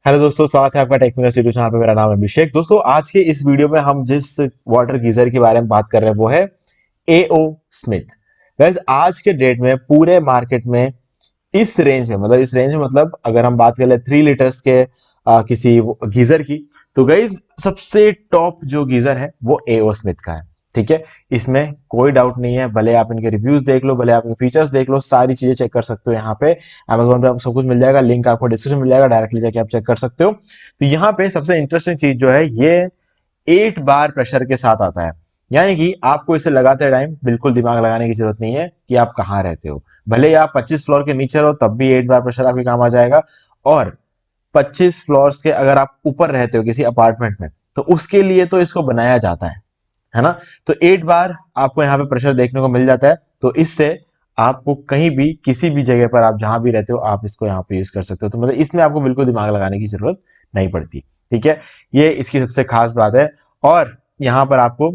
Hello दोस्तों, स्वागत है आपका टेक्निकल यूट्यूब चैनल पे। मेरा नाम है अभिषेक। दोस्तों, आज के इस वीडियो में हम जिस वाटर गीजर के बारे में बात कर रहे हैं वो है एओ स्मिथ। गाइस, आज के डेट में पूरे मार्केट में इस रेंज में मतलब अगर हम बात करें 3 लीटर्स के किसी गीजर की, तो गाइस सबसे टॉप जो गीजर है वो एओ स्मिथ का है। ठीक है, इसमें कोई डाउट नहीं है। भले आप इनके रिव्यूज देख लो, भले आप इनके फीचर्स देख लो, सारी चीजें चेक कर सकते हो। यहाँ पे अमेजोन पे आपको सब कुछ मिल जाएगा, लिंक आपको डिस्क्रिप्शन मिल जाएगा, डायरेक्टली जाके आप चेक कर सकते हो। तो यहाँ पे सबसे इंटरेस्टिंग चीज जो है, ये 8 बार प्रेशर के साथ आता है। यानी कि आपको इसे लगाते टाइम बिल्कुल दिमाग लगाने की जरूरत नहीं है कि आप कहाँ रहते हो। भले ही आप 25 फ्लोर के नीचे रहो, तब भी 8 बार प्रेशर आपके काम आ जाएगा। और 25 फ्लोर्स के अगर आप ऊपर रहते हो किसी अपार्टमेंट में, तो उसके लिए तो इसको बनाया जाता है ना। तो 8 बार आपको यहाँ पे प्रेशर देखने को मिल जाता है। तो इससे आपको कहीं भी किसी भी जगह पर आप जहां भी रहते हो, आप इसको यहाँ पे यूज कर सकते हो। तो मतलब इसमें आपको बिल्कुल दिमाग लगाने की जरूरत नहीं पड़ती। ठीक है, ये इसकी सबसे खास बात है। और यहाँ पर आपको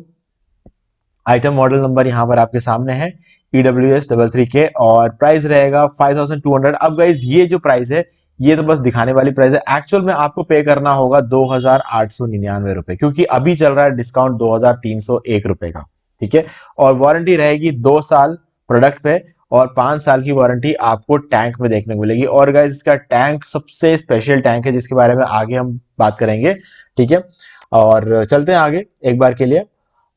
आइटम मॉडल नंबर यहाँ पर आपके सामने है EWS33K, और प्राइस रहेगा 5200। अब गाइज, ये जो प्राइस है ये तो बस दिखाने वाली प्राइस है। एक्चुअल में आपको पे करना होगा 2899 रुपए, क्योंकि अभी चल रहा है डिस्काउंट 2301 रुपए का। ठीक है, और वारंटी रहेगी 2 साल प्रोडक्ट पे, और 5 साल की वारंटी आपको टैंक में देखने को मिलेगी। और गाइज, इसका टैंक सबसे स्पेशल टैंक है, जिसके बारे में आगे हम बात करेंगे। ठीक है, और चलते हैं आगे एक बार के लिए।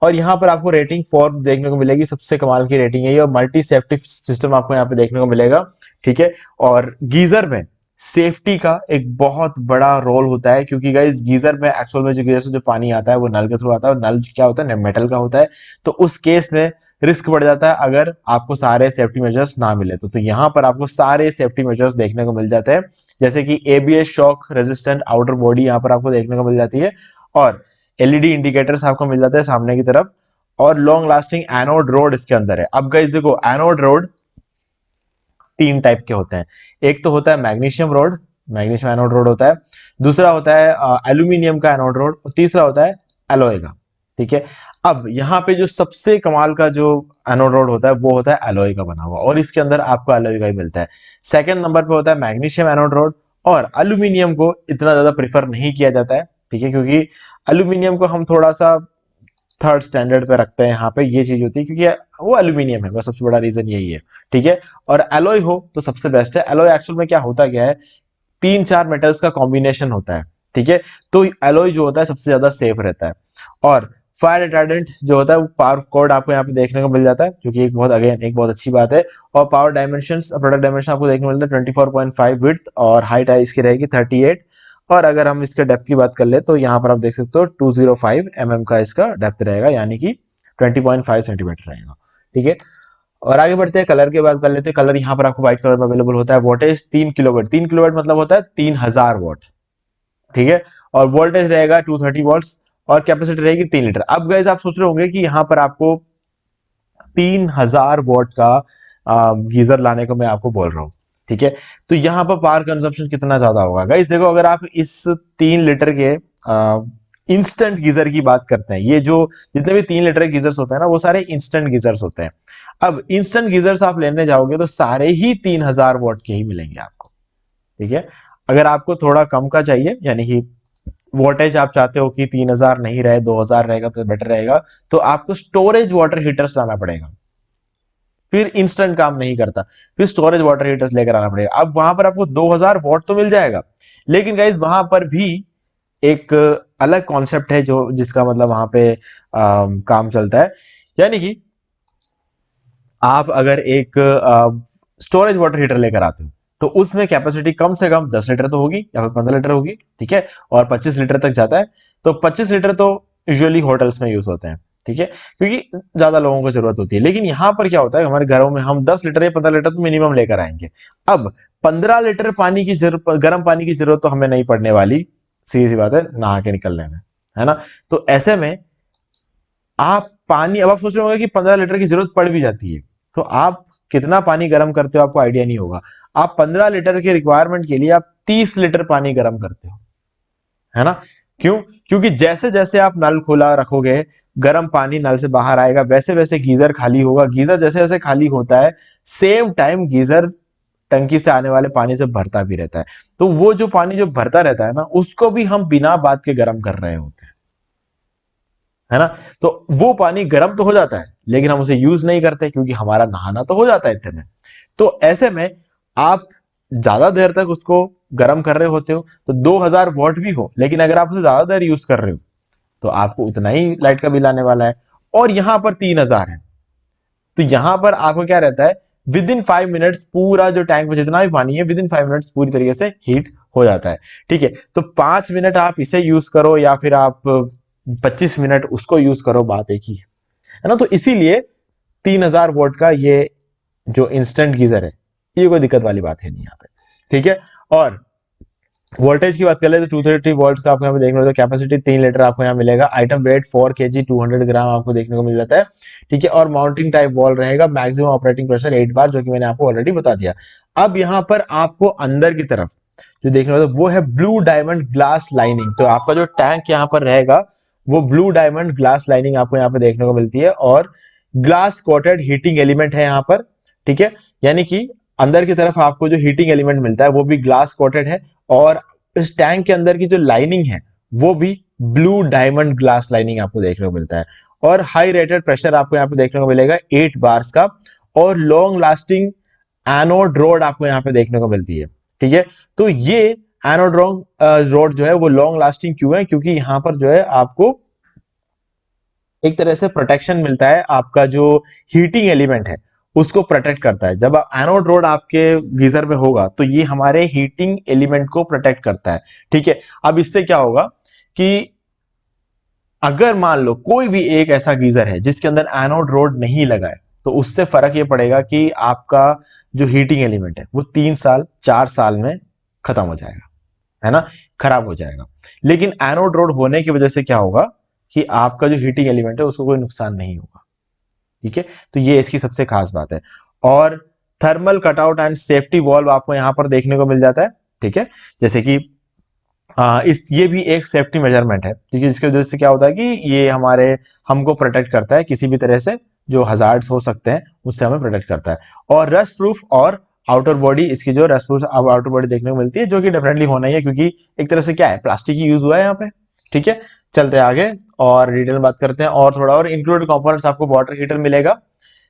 और यहाँ पर आपको रेटिंग 4 देखने को मिलेगी, सबसे कमाल की रेटिंग है ये। और मल्टी सेफ्टी सिस्टम आपको यहाँ पे देखने को मिलेगा। ठीक है, और गीजर में सेफ्टी का एक बहुत बड़ा रोल होता है, क्योंकि गाइस गीजर में एक्चुअल में जो गीजर से जो पानी आता है वो नल के थ्रू आता है, और नल क्या होता है, मेटल का होता है। तो उस केस में रिस्क बढ़ जाता है अगर आपको सारे सेफ्टी मेजर्स ना मिले तो यहाँ पर आपको सारे सेफ्टी मेजर्स देखने को मिल जाते हैं। जैसे कि ABS shock resistant outer body यहाँ पर आपको देखने को मिल जाती है, और एलईडी इंडिकेटर्स आपको मिल जाते हैं सामने की तरफ, और लॉन्ग लास्टिंग एनोड रोड इसके अंदर है। अब गाइस देखो, एनोड रोड 3 टाइप के होते हैं। एक तो होता है magnesium road, magnesium anode road होता है। दूसरा होता है एल्यूमिनियम का एनोड रोड, और तीसरा होता है एलॉय का। ठीक है, अब यहाँ पे जो सबसे कमाल का जो एनोड रोड होता है वो होता है एलॉय का बना हुआ, और इसके अंदर आपको एलॉय का ही मिलता है। सेकंड नंबर पे होता है मैग्नीशियम एनोड रोड, और एल्यूमिनियम को इतना ज्यादा प्रीफर नहीं किया जाता है। ठीक है, क्योंकि एल्यूमिनियम को हम थोड़ा सा थर्ड स्टैंडर्ड पे रखते हैं। यहाँ पे ये चीज होती है क्योंकि वो एल्यूमिनियम है, बस सबसे बड़ा रीजन यही है। ठीक है, और एलॉय हो तो सबसे बेस्ट है। एलॉय एक्चुअल में क्या होता क्या है, 3-4 मेटल्स का कॉम्बिनेशन होता है। ठीक है, तो एलॉय जो होता है सबसे ज्यादा सेफ रहता है। और फायर रिटार्डेंट जो होता है वो पावर कोड आपको यहाँ पे देखने को मिल जाता है, जो कि एक बहुत अच्छी बात है। और पावर डायमेंशंस, प्रोडक्ट डायमेंशन आपको देखने को मिलता है 24.5 विड्थ, और हाइट इसकी रहेगी 38। और अगर हम इसके डेप्थ की बात कर ले तो यहाँ पर आप देख सकते हो 205 mm का इसका डेप्थ रहेगा, यानी कि 20.5 सेंटीमीटर रहेगा। ठीक है, और आगे बढ़ते हैं, कलर की बात कर लेते हैं। कलर यहाँ पर आपको व्हाइट कलर में अवेलेबल होता है। वोल्टेज 3 किलोवाट, 3 किलोवाट मतलब होता है 3000 वॉट। ठीक है, और वोल्टेज रहेगा 230 वॉट्स, और कैपेसिटी रहेगी 3 लीटर। अब गाइस, आप सोच रहे होंगे कि यहाँ पर आपको 3000 वॉट का गीजर लाने को मैं आपको बोल रहा हूँ। ठीक है, तो यहाँ पर पावर कंजप्शन कितना ज्यादा होगा। गाइस देखो, अगर आप इस 3 लीटर के इंस्टेंट गीजर की बात करते हैं, ये जो जितने भी 3 लीटर के गीजर्स होते हैं ना, वो सारे इंस्टेंट गीजर्स होते हैं। अब इंस्टेंट गीजर्स आप लेने जाओगे तो सारे ही 3000 वॉट के ही मिलेंगे आपको। ठीक है, अगर आपको थोड़ा कम का चाहिए, यानी कि वोल्टेज आप चाहते हो कि 3000 नहीं रहे, 2000 रहेगा तो बेटर रहेगा, तो आपको स्टोरेज वाटर हीटर्स लाना पड़ेगा। फिर इंस्टेंट काम नहीं करता, फिर स्टोरेज वाटर हीटर्स लेकर आना पड़ेगा। अब वहां पर आपको 2000 वॉट तो मिल जाएगा, लेकिन गाइज वहां पर भी एक अलग कॉन्सेप्ट है जो जिसका मतलब वहां पे काम चलता है। यानी कि आप अगर एक स्टोरेज वाटर हीटर लेकर आते हो, तो उसमें कैपेसिटी कम से कम 10 लीटर तो होगी, या फिर 15 लीटर होगी। ठीक है, और 25 लीटर तक जाता है। तो 25 लीटर तो यूजुअली होटल्स में यूज होते हैं। ठीक है, क्योंकि ज्यादा लोगों को जरूरत होती है। लेकिन यहां पर क्या होता है, हमारे घरों में हम 10 लीटर या 15 लीटर तो मिनिमम लेकर आएंगे। अब 15 लीटर पानी की जरूरत, गर्म पानी की जरूरत तो हमें नहीं पड़ने वाली, सीधी सी बात है, नहा के निकलने में, है ना। तो ऐसे में आप पानी, अब आप सोच रहे होंगे कि 15 लीटर की जरूरत पड़ भी जाती है, तो आप कितना पानी गर्म करते हो आपको आइडिया नहीं होगा। आप 15 लीटर की रिक्वायरमेंट के लिए आप 30 लीटर पानी गर्म करते हो, है ना। क्यों? क्योंकि जैसे जैसे आप नल खुला रखोगे, गर्म पानी नल से बाहर आएगा, वैसे वैसे गीजर खाली होगा। गीजर जैसे जैसे खाली होता है, सेम टाइम गीजर टंकी से आने वाले पानी से भरता भी रहता है। तो वो जो पानी जो भरता रहता है ना, उसको भी हम बिना बात के गर्म कर रहे होते हैं, है ना। तो वो पानी गर्म तो हो जाता है, लेकिन हम उसे यूज नहीं करते क्योंकि हमारा नहाना तो हो जाता है इतने में। तो ऐसे में आप ज्यादा देर तक उसको गर्म कर रहे होते हो, तो 2000 वॉट भी हो, लेकिन अगर आप उसे ज्यादा देर यूज कर रहे हो तो आपको उतना ही लाइट का बिल आने वाला है। और यहां पर 3000 है, तो यहां पर आपको क्या रहता है, विद इन 5 मिनट्स पूरा जो टैंक में जितना भी पानी है विद इन 5 मिनट्स पूरी तरीके से हीट हो जाता है। ठीक है, तो 5 मिनट आप इसे यूज करो या फिर आप 25 मिनट उसको यूज करो, बात एक ही है ना। तो इसीलिए 3000 वोल्ट का ये जो इंस्टेंट गीजर है, ये कोई दिक्कत वाली बात है नहीं यहाँ पे। ठीक है, और वोल्टेज की बात कर ले तो 230 वोल्ट्स का आपको यहाँ पे देखने को मिलता है। कैपेसिटी 3 लीटर आपको यहाँ मिलेगा। आइटम वेट 4 kg 200 ग्राम आपको देखने को मिल जाता है। ठीक है, और माउंटिंग टाइप वॉल रहेगा। मैक्सिमम ऑपरेटिंग प्रेशर 8 बार, जो कि मैंने आपको ऑलरेडी बता दिया। अब यहाँ पर आपको अंदर की तरफ जो देखने को मिलता है वो है ब्लू डायमंड ग्लास लाइनिंग। तो आपका जो टैंक यहाँ पर रहेगा वो ब्लू डायमंड ग्लास लाइनिंग आपको यहाँ पे देखने को मिलती है, और ग्लास कोटेड हीटिंग एलिमेंट है यहाँ पर। ठीक है, यानी कि अंदर की तरफ आपको जो हीटिंग एलिमेंट मिलता है वो भी ग्लास कोटेड है, और इस टैंक के अंदर की जो लाइनिंग है वो भी ब्लू डायमंड ग्लास लाइनिंग आपको देखने को मिलता है। और हाई रेटेड प्रेशर आपको यहाँ पे देखने को मिलेगा 8 बार्स का, और लॉन्ग लास्टिंग एनोड रोड आपको यहाँ पे देखने को मिलती है। ठीक है, तो ये एनोड रोड जो है वो लॉन्ग लास्टिंग क्यों है, क्योंकि यहाँ पर जो है आपको एक तरह से प्रोटेक्शन मिलता है। आपका जो हीटिंग एलिमेंट है उसको प्रोटेक्ट करता है। जब एनोड रोड आपके गीजर में होगा तो ये हमारे हीटिंग एलिमेंट को प्रोटेक्ट करता है। ठीक है, अब इससे क्या होगा कि अगर मान लो कोई भी एक ऐसा गीजर है जिसके अंदर एनोड रोड नहीं लगा है, तो उससे फर्क ये पड़ेगा कि आपका जो हीटिंग एलिमेंट है वो 3 साल 4 साल में खत्म हो जाएगा, है ना, खराब हो जाएगा। लेकिन एनोड रोड होने की वजह से क्या होगा कि आपका जो हीटिंग एलिमेंट है उसको कोई नुकसान नहीं होगा। ठीक है, तो ये इसकी सबसे खास बात है। और thermal cutout and safety valve आपको यहां पर देखने को मिल जाता है। ठीक है, जैसे कि इस ये भी एक सेफ्टी मेजरमेंट है, ठीक है, जिसकी वजह से क्या होता है कि ये हमारे हमको प्रोटेक्ट करता है किसी भी तरह से जो हजार्ड्स हो सकते हैं उससे हमें प्रोटेक्ट करता है। और रस्ट प्रूफ और आउटर बॉडी, इसकी जो रस्ट प्रूफ आउटर बॉडी देखने को मिलती है, जो कि डेफिनेटली होना ही है क्योंकि एक तरह से क्या है, प्लास्टिक ही यूज हुआ है यहाँ पे। ठीक है, चलते हैं आगे और डिटेल में बात करते हैं और थोड़ा और। इंक्लूडेड कंपोनेंट्स आपको वाटर हीटर मिलेगा,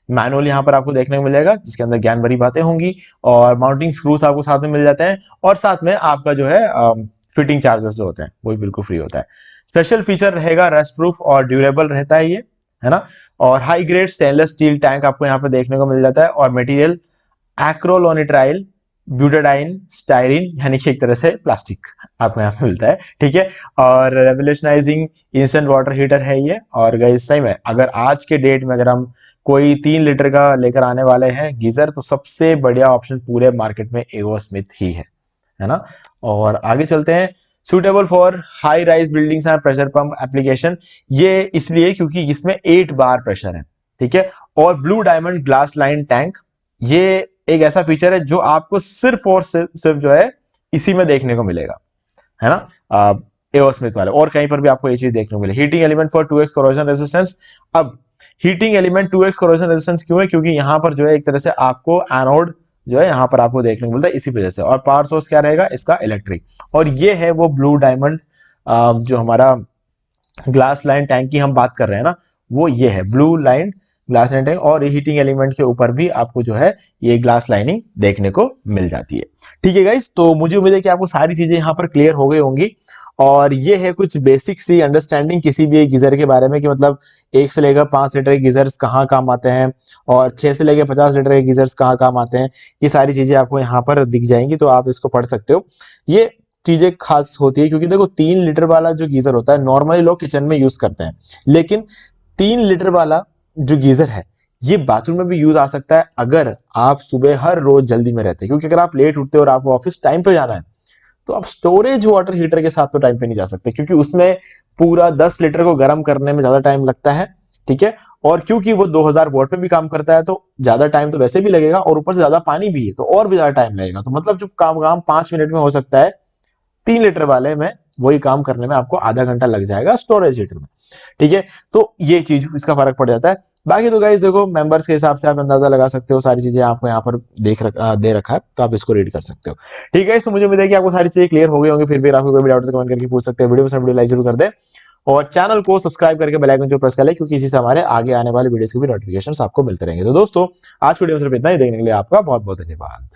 मैनुअल यहाँ पर आपको देखने को मिलेगा जिसके अंदर ज्ञान भरी बातें होंगी, और माउंटिंग स्क्रूज आपको साथ में मिल जाते हैं, और साथ में आपका जो है फिटिंग चार्जेस जो होते हैं वो भी बिल्कुल फ्री होता है। स्पेशल फीचर रहेगा, रस्ट प्रूफ और ड्यूरेबल रहता है ये, है ना। और high grade stainless steel tank आपको यहाँ पे देखने को मिल जाता है, और मटेरियल एक्रोलोनिट्राइल ब्यूटाडाइन स्टाइरिन, यानी कि एक तरह से प्लास्टिक आपको यहाँ पे मिलता है। ठीक है, और रेवोल्यूशनाइजिंग इंस्टेंट वाटर हीटर है ये। और गाइस सही में अगर आज के डेट में अगर हम कोई 3 लीटर का लेकर आने वाले हैं गीजर, तो सबसे बढ़िया ऑप्शन पूरे मार्केट में एओ स्मिथ ही है ना। और आगे चलते हैं। Suitable for high rise buildings and pressure pump application, ये इसलिए क्योंकि इसमें 8 बार प्रेशर है। ठीक है, और blue diamond glass line tank, ये एक ऐसा फीचर है जो आपको सिर्फ और सिर्फ जो है इसी में देखने को मिलेगा, है ना, एओ स्मिथ वाले, और कहीं पर भी आपको ये चीज देखने को मिले। Heating element for 2x corrosion resistance. अब heating element 2x corrosion resistance क्यों है, क्योंकि यहां पर जो है एक तरह से आपको एनोड जो है यहाँ पर आपको देखने को मिलता है इसी वजह से। और पावर सोर्स क्या रहेगा इसका, इलेक्ट्रिक। और ये है वो ब्लू डायमंड जो हमारा ग्लास लाइन टैंक की हम बात कर रहे हैं ना, वो ये है blue line glass line tank. और हीटिंग एलिमेंट के ऊपर भी आपको जो है ये ग्लास लाइनिंग देखने को मिल जाती है। ठीक है गाइस, तो मुझे उम्मीद है कि आपको सारी चीजें यहाँ पर क्लियर हो गई होंगी, और ये है कुछ बेसिक सी अंडरस्टैंडिंग किसी भी एक गीजर के बारे में, कि मतलब 1 से लेकर 5 लीटर के गीजर्स कहाँ काम आते हैं, और 6 से लेकर 50 लीटर के गीजर्स कहाँ काम आते हैं। ये सारी चीजें आपको यहाँ पर दिख जाएंगी, तो आप इसको पढ़ सकते हो। ये चीजें खास होती है क्योंकि देखो 3 लीटर वाला जो गीजर होता है नॉर्मली लोग किचन में यूज करते हैं, लेकिन 3 लीटर वाला जो गीजर है ये बाथरूम में भी यूज आ सकता है अगर आप सुबह हर रोज जल्दी में रहते हैं। क्योंकि अगर आप लेट उठते हो और आपको ऑफिस टाइम पे जाना है, तो आप स्टोरेज वाटर हीटर के साथ तो टाइम पे नहीं जा सकते, क्योंकि उसमें पूरा 10 लीटर को गर्म करने में ज्यादा टाइम लगता है। ठीक है, और क्योंकि वो 2000 वॉट पे भी काम करता है तो ज्यादा टाइम तो वैसे भी लगेगा, और ऊपर से ज्यादा पानी भी है तो और भी ज्यादा टाइम लगेगा। तो मतलब जो काम 5 मिनट में हो सकता है, 3 लीटर वाले में वही काम करने में आपको आधा घंटा लग जाएगा स्टोरेज हीटर में। ठीक है, तो ये चीज इसका फर्क पड़ जाता है। बाकी तो गाइस देखो मेंबर्स के हिसाब से आप अंदाजा लगा सकते हो, सारी चीजें आपको यहाँ पर दे रखा है, तो आप इसको रीड कर सकते हो। ठीक है, तो मुझे उम्मीद है कि आपको सारी चीजें क्लियर हो गई होंगी। फिर भी आपको कोई भी डाउट तो कमेंट करके पूछ सकते हो। वीडियो लाइक जरूर कर दे और चैनल को सब्सक्राइब करके बेल आइकन जो प्रेस कर ले, क्योंकि इसी से हमारे आगे आने वाले वीडियोस के भी नोटिफिकेशन आपको मिलते रहेंगे। तो दोस्तों आज वीडियो में सिर्फ इतना ही, देखने के लिए आपका बहुत बहुत धन्यवाद।